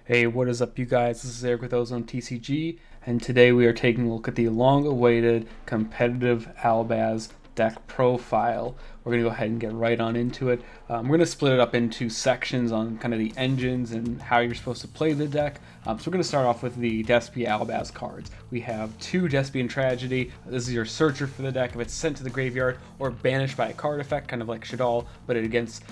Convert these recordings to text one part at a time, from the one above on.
Hey, what is up, you guys? This is Eric with OzoneTCG, and today we are taking a look at the long-awaited competitive Albaz deck profile. We're going to go ahead and get right on into it. We're going to split it up into sections on kind of the engines and how you're supposed to play the deck. So we're going to start off with the Despia Albaz cards. We have 2 Despian Tragedy. This is your searcher for the deck. If it's sent to the graveyard or banished by a card effect, kind of like Shroud, but against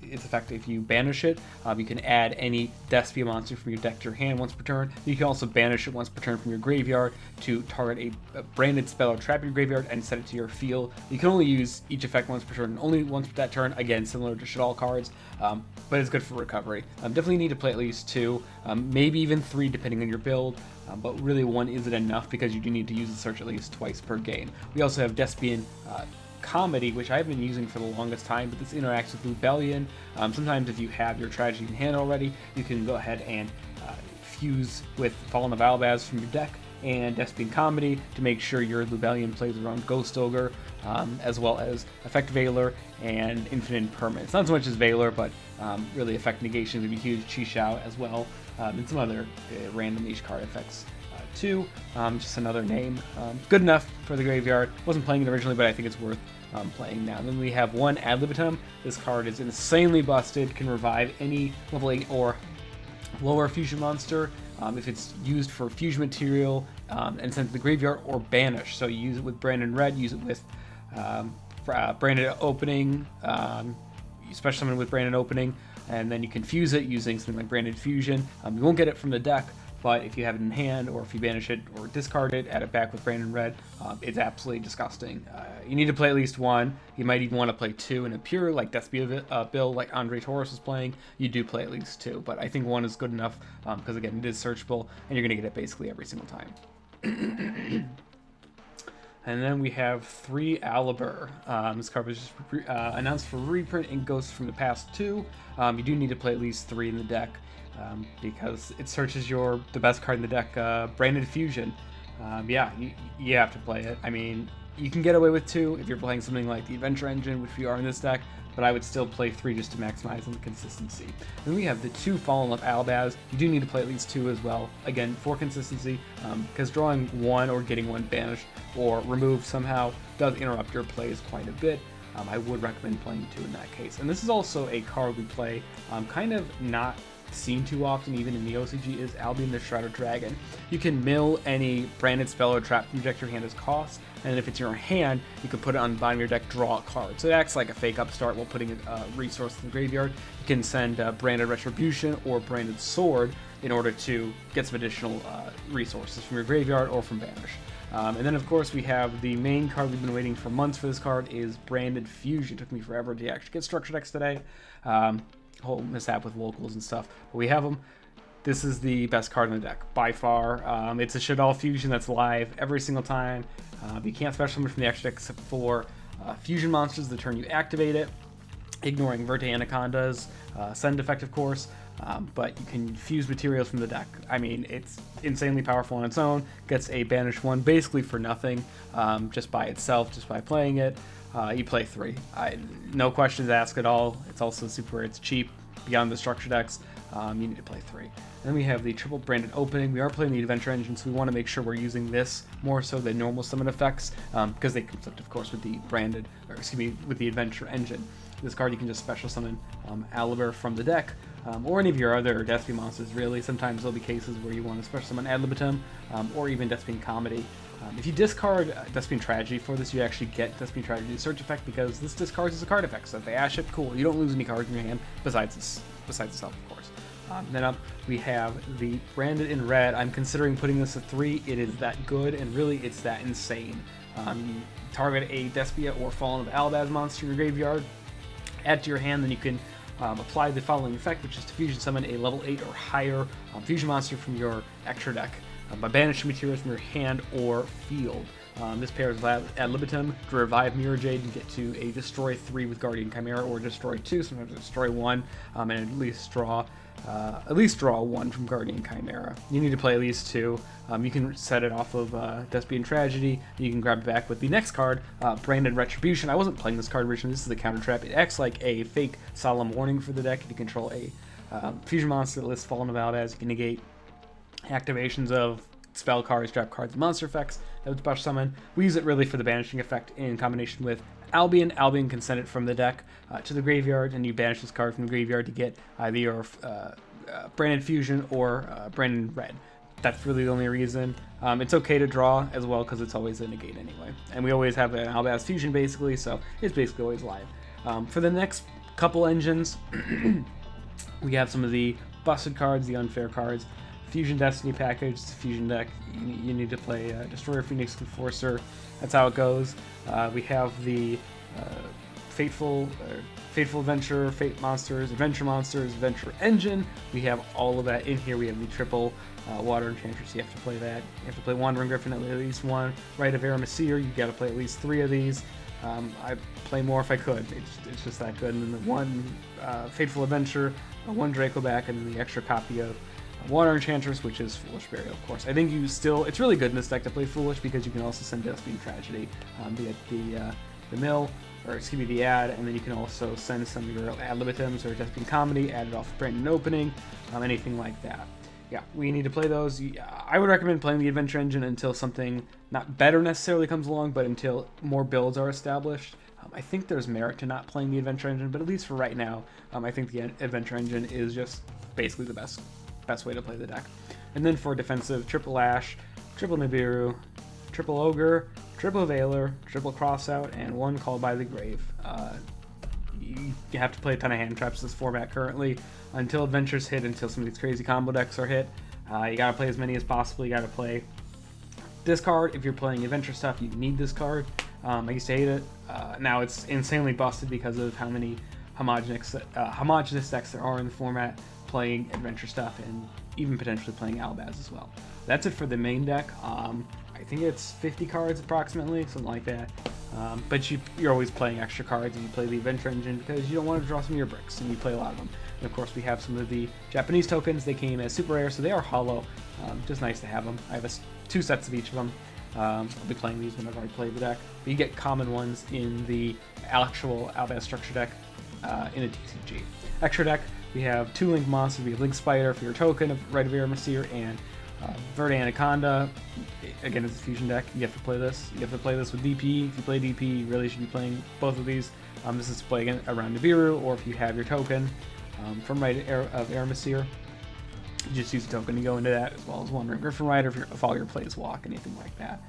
its effect, if you banish it, you can add any Despia monster from your deck to your hand once per turn. You can also banish it once per turn from your graveyard to target a branded spell or trap in your graveyard and set it to your field. You can only use each effect once per turn, and only once per that turn, again similar to Shroud cards, but it's good for recovery. Definitely need to play at least 2, maybe even 3 depending on your build, but really 1 isn't enough because you do need to use the search at least twice per game. We also have Despian Comedy, which I've been using for the longest time, but this interacts with Rebellion. Sometimes if you have your tragedy in hand already, you can go ahead and fuse with Fallen of Albaz from your deck and Despian Comedy to make sure your Rebellion plays around Ghost Ogre, as well as Effect Veiler and Infinite Impermanence. Not so much as Veiler, but really Effect Negation would be huge, Chi as well, and some other random niche card effects. 2, just another name. Good enough for the graveyard. Wasn't playing it originally, but I think it's worth playing now. Then we have 1 Libitum. This card is insanely busted, can revive any level 8 or lower fusion monster if it's used for fusion material and sent to the graveyard or banished. So you use it with Branded Red, use it with Branded Opening, special summon with Branded Opening, and then you can fuse it using something like Branded Fusion. You won't get it from the deck, but if you have it in hand, or if you banish it or discard it, add it back with Branded Red, it's absolutely disgusting. You need to play at least 1. You might even want to play 2 in a pure, like Despia build, like Andre Torres was playing. You do play at least 2, but I think 1 is good enough because, again, it is searchable, and you're going to get it basically every single time. And then we have 3 Albaz. This card was just announced for reprint in Ghosts from the Past 2. You do need to play at least 3 in the deck. Because it searches the best card in the deck, Branded Fusion. Yeah, you have to play it. I mean, you can get away with 2 if you're playing something like the Adventure Engine, which we are in this deck, but I would still play 3 just to maximize on the consistency. Then we have the 2 Fallen of Albaz. You do need to play at least 2 as well, again, for consistency, because drawing 1 or getting 1 banished or removed somehow does interrupt your plays quite a bit. I would recommend playing 2 in that case. And this is also a card we play kind of not seen too often, even in the OCG, is Albion the Shrouded Dragon. You can mill any branded spell or trap from your deck to your hand as cost, and if it's in your hand, you can put it on the bottom of your deck, draw a card. So it acts like a fake upstart while putting a resource in the graveyard. You can send Branded Retribution or Branded Sword in order to get some additional resources from your graveyard or from banish. And then, of course, we have the main card we've been waiting for months for. This card is Branded Fusion. It took me forever to actually get structure decks today. Whole mishap with locals and stuff, but we have them. This is the best card in the deck by far. It's a Shroud fusion that's live every single time. You can't special summon from the extra deck except for fusion monsters the turn you activate it, ignoring Verte Anaconda's send effect, of course, but you can fuse materials from the deck. I mean, it's insanely powerful on its own. Gets a banished 1 basically for nothing, just by itself, just by playing it. You play 3. No questions asked at all. It's also super, it's cheap beyond the structure decks. You need to play 3. And then we have the triple Branded Opening. We are playing the Adventure Engine, so we want to make sure we're using this more so than normal summon effects, because they conflict, of course, with the with the Adventure Engine. This card you can just special summon Albaz from the deck, or any of your other Despia monsters, really. Sometimes there'll be cases where you want to special summon Libitum, or even Despian Comedy. If you discard Despian Tragedy for this, you actually get Despian Tragedy search effect, because this discards as a card effect. So if they ash it, cool. You don't lose any cards in your hand besides itself, of course. Then up we have the Branded in Red. I'm considering putting this at 3. It is that good, and really it's that insane. You target a Despia or Fallen of Albaz monster in your graveyard, add to your hand, then you can apply the following effect, which is to fusion summon a level 8 or higher fusion monster from your extra deck by banishing materials from your hand or field. This pairs Ad Libitum to revive Mirror Jade and get to a destroy 3 with Guardian Chimera, or destroy 2, sometimes destroy 1, and at least draw 1 from Guardian Chimera. You need to play at least 2. You can set it off of Despian Tragedy. You can grab it back with the next card, Branded Retribution. I wasn't playing this card originally. This is the counter trap. It acts like a fake Solemn Warning for the deck if you control a Fusion monster that lists Fallen of Albaz. You can negate activations of spell cards, trap cards, and monster effects that would splash summon. We use it really for the banishing effect in combination with Albion. Albion can send it from the deck to the graveyard, and you banish this card from the graveyard to get either your Branded Fusion or Branded Red. That's really the only reason. It's okay to draw as well because it's always a negate anyway. And we always have an Albaz Fusion basically, so it's basically always live. For the next couple engines, we have some of the busted cards, the unfair cards. Fusion Destiny package, it's a fusion deck. You need to play Destroyer, Phoenix, Enforcer. That's how it goes. We have the Fateful Adventure, Fate Monsters, Adventure Engine. We have all of that in here. We have the triple Water Enchantress. You have to play that. You have to play Wandering Griffin at least one. Rite of Aramesir, you got to play at least 3 of these. I play more if I could. It's just that good. And then the one Fateful Adventure, one Draco back, and then the extra copy of Water Enchantress, which is Foolish Burial, of course. I think it's really good in this deck to play Foolish because you can also send Deathbeam Tragedy, the mill, or excuse me, the ad, and then you can also send some of your ad Libitums or Deathbeam Comedy, add it off Brandon Opening, anything like that. Yeah, we need to play those. I would recommend playing the Adventure Engine until something not better necessarily comes along, but until more builds are established. I think there's merit to not playing the Adventure Engine, but at least for right now, I think the Adventure Engine is just basically the best way to play the deck. And then for defensive, triple Ash, triple Nibiru, triple Ogre, triple Veiler, triple Crossout, and one Called by the Grave. You have to play a ton of hand traps this format currently until adventures hit, until some of these crazy combo decks are hit. You gotta play as many as possible. You gotta play this card. If you're playing adventure stuff, you need this card. I used to hate it. Now it's insanely busted because of how many homogenous decks there are in the format playing adventure stuff and even potentially playing Albaz as well. That's it for the main deck. I think it's 50 cards approximately, something like that. But you're always playing extra cards, and you play the Adventure Engine because you don't want to draw some of your bricks, and you play a lot of them. And of course, we have some of the Japanese tokens. They came as super rare, so they are hollow. Just nice to have them. I have 2 sets of each of them. I'll be playing these whenever I play the deck. But you get common ones in the actual Albaz structure deck in a TCG. Extra deck, we have 2 Link monsters. We have Link Spider for your token of Rite of Aramesir, and Verde Anaconda. Again, it's a fusion deck. You have to play this. You have to play this with DP. If you play DP, you really should be playing both of these. This is to play again around Nibiru, or if you have your token from Rite of Aramesir, you just use a token to go into that, as well as Wandering Griffin Rider if all your plays walk, anything like that.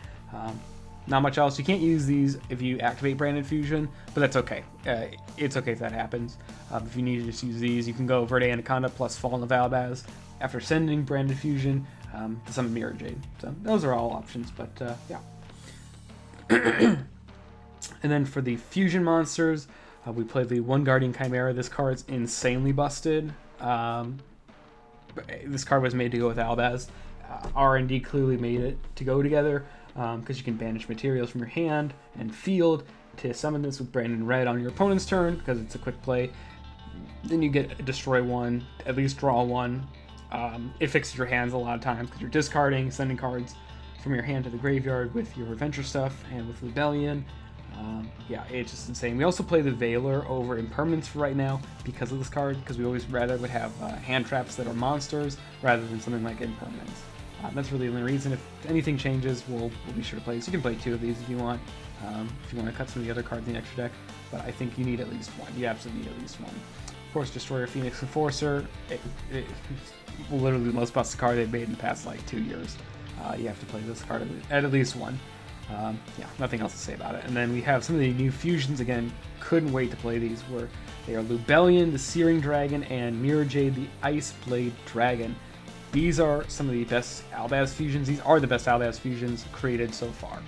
Not much else. You can't use these if you activate Branded Fusion, but that's okay. It's okay if that happens. If you need to just use these, you can go Verde Anaconda plus Fallen of Albaz after sending Branded Fusion to summon Mirror Jade. So those are all options, but yeah. And then for the fusion monsters, we play the One Guardian Chimera. This card's insanely busted. This card was made to go with Albaz. R&D clearly made it to go together because you can banish materials from your hand and field to summon this with Brandon Red on your opponent's turn because it's a quick play. Then you get destroy 1, at least draw 1. It fixes your hands a lot of times because you're discarding, sending cards from your hand to the graveyard with your adventure stuff and with Rebellion. Yeah, it's just insane. We also play the Veiler over Impermanence for right now because of this card, because we always rather would have hand traps that are monsters rather than something like Impermanence. That's really the only reason. If anything changes, we'll be sure to play. So you can play 2 of these if you want. If you want to cut some of the other cards in the extra deck, but I think you need at least 1. You absolutely need at least 1. Of course, Destroyer, Phoenix, Enforcer. It's literally the most busted card they've made in the past 2 years. You have to play this card at least 1. Yeah, nothing else to say about it. And then we have some of the new fusions. Again, couldn't wait to play these. Where they are Lubellion, the Searing Dragon, and Mirror Jade, the Ice Blade Dragon. These are some of the best Albaz fusions. These are the best Albaz fusions created so far.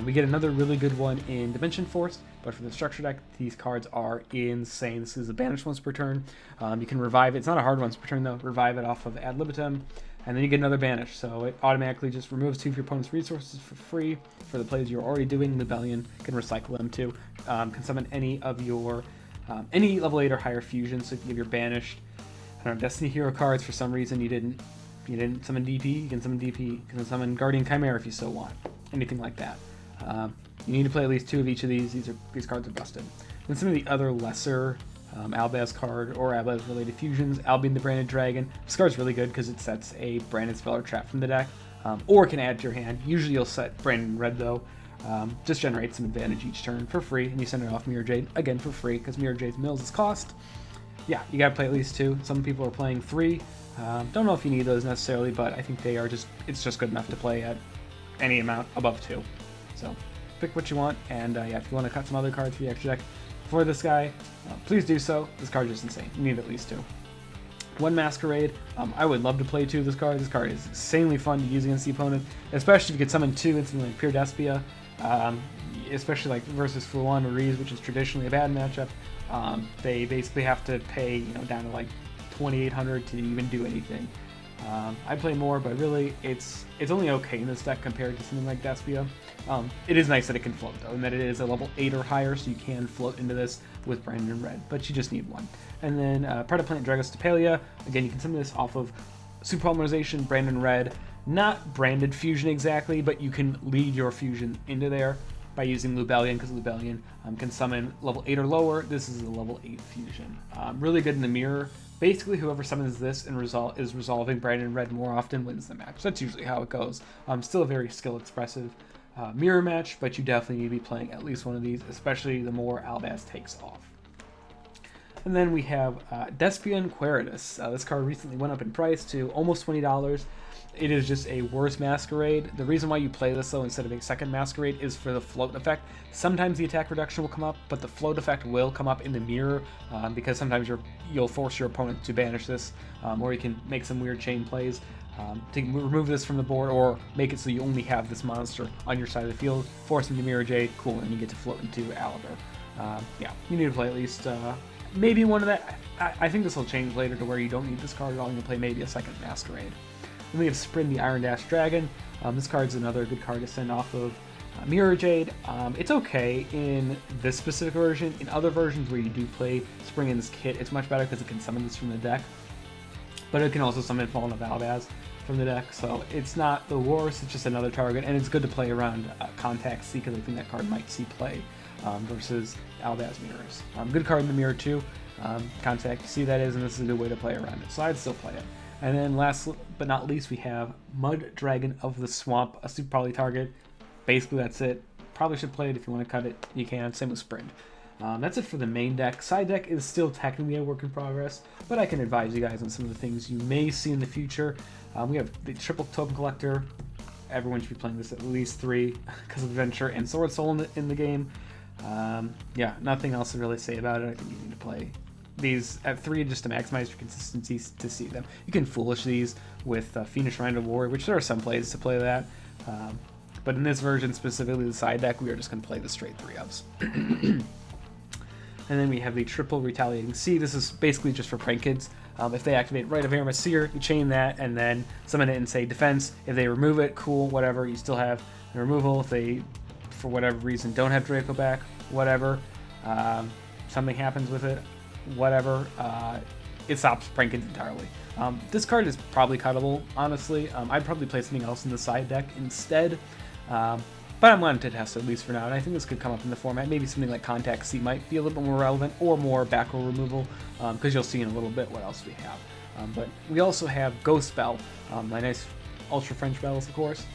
We get another really good one in Dimension Force, but for the structure deck, these cards are insane. This is a banished once per turn. You can revive it. It's not a hard once per turn, though. Revive it off of Ad Libitum, and then you get another banish. So it automatically just removes 2 of your opponent's resources for free. For the plays you're already doing, Rebellion can recycle them too. Can summon any of your any level 8 or higher fusions. So if you're banished, I don't know, Destiny Hero cards for some reason you didn't summon DP, you can summon DP. You can summon Guardian Chimera if you so want. Anything like that. You need to play at least 2 of each of these. These cards are busted. And some of the other lesser Albaz card or Albaz related fusions. Albion the Branded Dragon. This card's really good because it sets a branded spell or trap from the deck, or it can add to your hand. Usually you'll set Branded Red though. Just generate some advantage each turn for free, and you send it off Mirror Jade again for free because Mirror Jade's mills is cost. Yeah, you gotta play at least 2. Some people are playing 3. Don't know if you need those necessarily, but I think they are it's just good enough to play at any amount above 2. So pick what you want, and yeah, if you want to cut some other cards for the extra deck for this guy, please do so. This card is just insane. You need at least 2. 1 Masquerade. I would love to play 2 of this card. This card is insanely fun to use against the opponent, especially if you could summon 2 in something like Pure Despia, especially like versus Fluon or Reese, which is traditionally a bad matchup. They basically have to pay down to like 2,800 to even do anything. I play more, but really it's only okay in this deck compared to something like Despia. It is nice that it can float though, and that it is a level 8 or higher, so you can float into this with Branded Red, but you just need 1. And then Predaplant Dragostapelia. Again, you can summon this off of Super Polymerization, Branded Red. Not branded fusion exactly, but you can lead your fusion into there by using Lubellion, because Lubellion can summon level 8 or lower. This is a level 8 fusion. Really good in the mirror. Basically, whoever summons this and is resolving Branded Red more often wins the match. That's usually how it goes. Still a very skill-expressive mirror match, but you definitely need to be playing at least one of these, especially the more Albaz takes off. And then we have Despian Queritus. This card recently went up in price to almost $20. It is just a worse Masquerade. The reason why you play this though instead of a second Masquerade is for the float effect. Sometimes the attack reduction will come up, but the float effect will come up in the mirror because sometimes you'll force your opponent to banish this, or you can make some weird chain plays to remove this from the board, or make it so you only have this monster on your side of the field, force him to Mirror Jade, cool, and you get to float into Albaz. Yeah, you need to play at least maybe one of that. I think this will change later to where you don't need this card at all, and you'll play maybe a second Masquerade. Then we have Sprin the Iron Dash Dragon. This card's another good card to send off of Mirror Jade. It's okay in this specific version. In other versions where you do play Spring in this kit, it's much better because it can summon this from the deck. But it can also summon Fallen of Albaz from the deck, so it's not the worst, it's just another target, and it's good to play around Contact C because I think that card might see play versus Albaz Mirrors. Good card in the mirror too, Contact C that is, and this is a good way to play around it, so I'd still play it. And then last but not least, we have Mud Dragon of the Swamp, a super poly target. Basically, that's it. Probably should play it if you want to cut it. You can. Same with Sprint. That's it for the main deck. Side deck is still technically a work in progress, but I can advise you guys on some of the things you may see in the future. We have the Triple Token Collector. Everyone should be playing this at least 3 because of Adventure and Sword Soul in the game. Yeah, nothing else to really say about it. I think you need to play these at 3 just to maximize your consistency to see them. You can Foolish these with Fiendish Rhino Warrior, which there are some plays to play that. But in this version, specifically the side deck, we are just going to play the straight 3-ups. And then we have the Triple Retaliating Sea. This is basically just for prank kids. If they activate Rite of Aramis Seer, you chain that and then summon it and say defense. If they remove it, cool, whatever. You still have the removal. If they, for whatever reason, don't have Draco back, whatever. Something happens with it, whatever. It stops prank kids entirely. This card is probably cuttable, honestly. I'd probably play something else in the side deck instead. But I'm wanting to test it at least for now, and I think this could come up in the format. Maybe something like Contact C might be a little bit more relevant, or more back row removal, because you'll see in a little bit what else we have. But we also have Ghost Bell, my nice Ultra French bells, of course.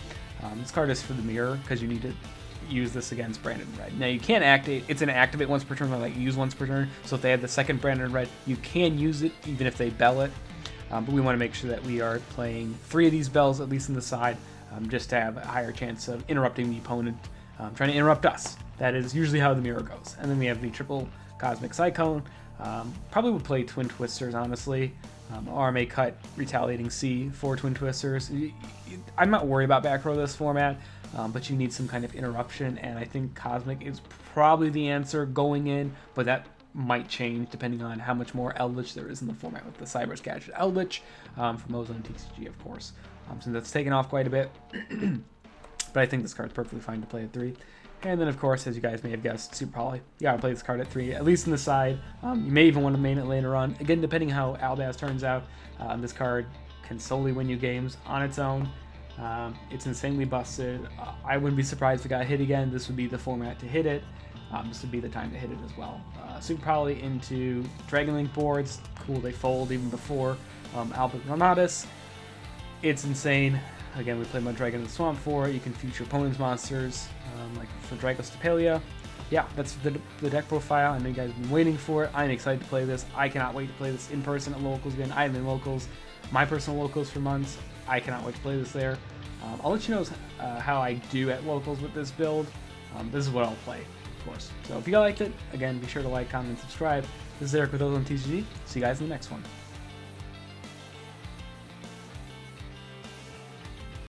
This card is for the mirror, because you need to use this against Branded Red. Now you can't activate, it's an activate once per turn, or like use once per turn, so if they have the second Branded Red, you can use it even if they bell it. But we want to make sure that we are playing 3 of these bells, at least in the side, just to have a higher chance of interrupting the opponent, trying to interrupt us. That is usually how the mirror goes. And then we have the Triple Cosmic Cyclone. Probably would play Twin Twisters, honestly. Or I may cut Retaliating Sea for Twin Twisters. I'm not worried about back row this format, but you need some kind of interruption, and I think Cosmic is probably the answer going in, but that might change depending on how much more Eldritch there is in the format with the Cyber's Gadget Eldritch from OzoneTCG, of course, since that's taken off quite a bit. But I think this card's perfectly fine to play at 3. And then, of course, as you guys may have guessed, Super Poly. You gotta play this card at 3, at least in the side. You may even want to main it later on. Again, depending how Albaz turns out, this card can solely win you games on its own. It's insanely busted. I wouldn't be surprised if it got hit again. This would be the format to hit it. this would be the time to hit it as well. Super probably into Dragon Link boards. Cool, they fold even before Albaz. It's insane. Again, we play Mudragon in the Swamp for it. You can feature opponent's monsters, like for Dragostapelia. Yeah, that's the deck profile. I know you guys have been waiting for it. I'm excited to play this. I cannot wait to play this in person at locals again. I've been locals, my personal locals for months. I cannot wait to play this there. I'll let you know how I do at locals with this build. This is what I'll play, of course. So if you guys liked it, again, be sure to like, comment, and subscribe. This is Eric with OzoneTCG. See you guys in the next one.